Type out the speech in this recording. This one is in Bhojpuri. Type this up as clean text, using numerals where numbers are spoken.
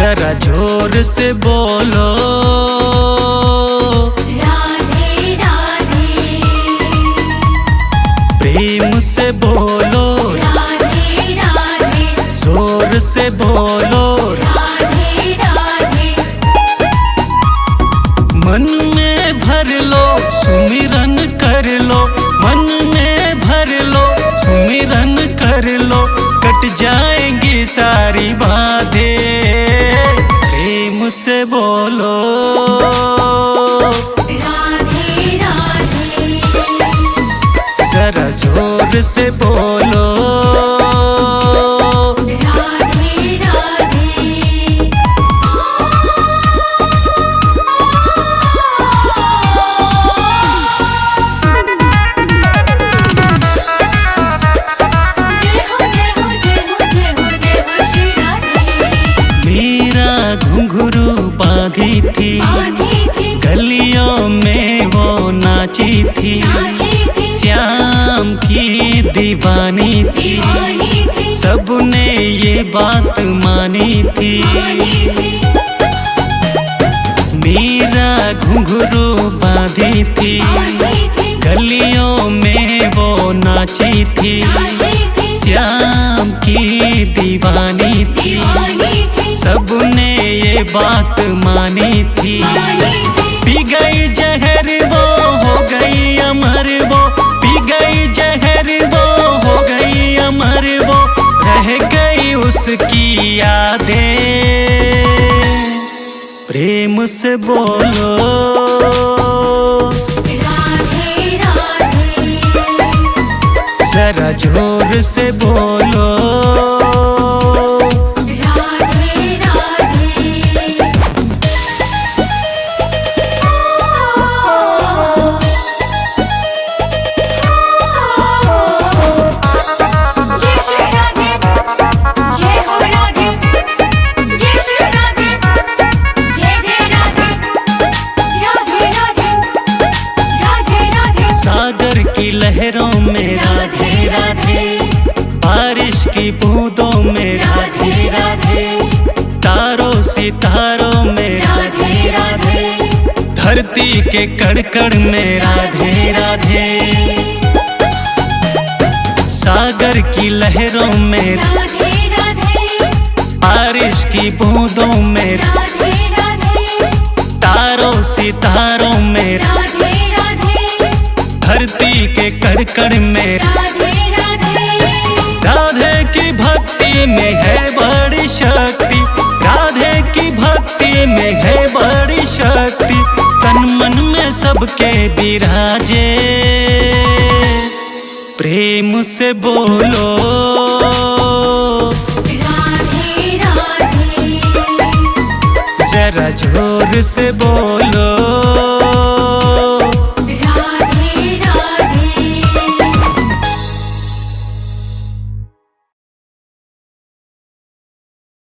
जरा जोर से बोलो राधे राधे। प्रेम से बोलो राधे राधे। जोर से बोलो राधे राधे। मन में भर लो सुमिरन कर लो, मन में भर लो सुमिरन कर लो, कट जाएंगी सारी बाधे। प्रेम से बोलो राधे राधे। जरा जोर से बोलो राधे राधे। जय हो जय हो जय हो जय हो जय हो श्री राधे। मेरा घुंघरू बांधी थी, बांधी थी गलियों में वो नाची थी, नाची थी श्याम की दीवानी थी, दीवानी थी सबने ये बात मानी थी। मानी थी। मेरा घुंघरू बांधी थी, बांधी थी गलियों में वो नाची थी, नाची थी श्याम की दीवानी थी, दीवानी थी सबने ये बात मानी थी। मानी थी। पी गई जहर वो हो गई अमर, वो पी गई जहर वो हो गई अमर, वो रह गई उसकी यादें। प्रेम से बोलो राधे राधे। जरा जोर से बोलो राधे राधे। जय श्री राधे। जय हो राधे। जय श्री राधे। जय जय राधे। राधे राधे। राधे राधे। सागर की लहरों में राधे राधे, बारिश की बूंदों में राधे राधे, तारों सितारों में राधे राधे, धरती के कड़कड़ में राधे राधे। सागर की लहरों में राधे राधे। बारिश की बूंदों में राधे राधे। तारों सितारों में राधे राधे। धरती के कड़कड़ में राधे राधे। राधे की भक्ति में है बड़ी शक्ति, राधे की भक्ति में है बड़ी शक्ति, तन मन में सबके विराजे। प्रेम से बोलो राधे राधे। जरा जोर से बोलो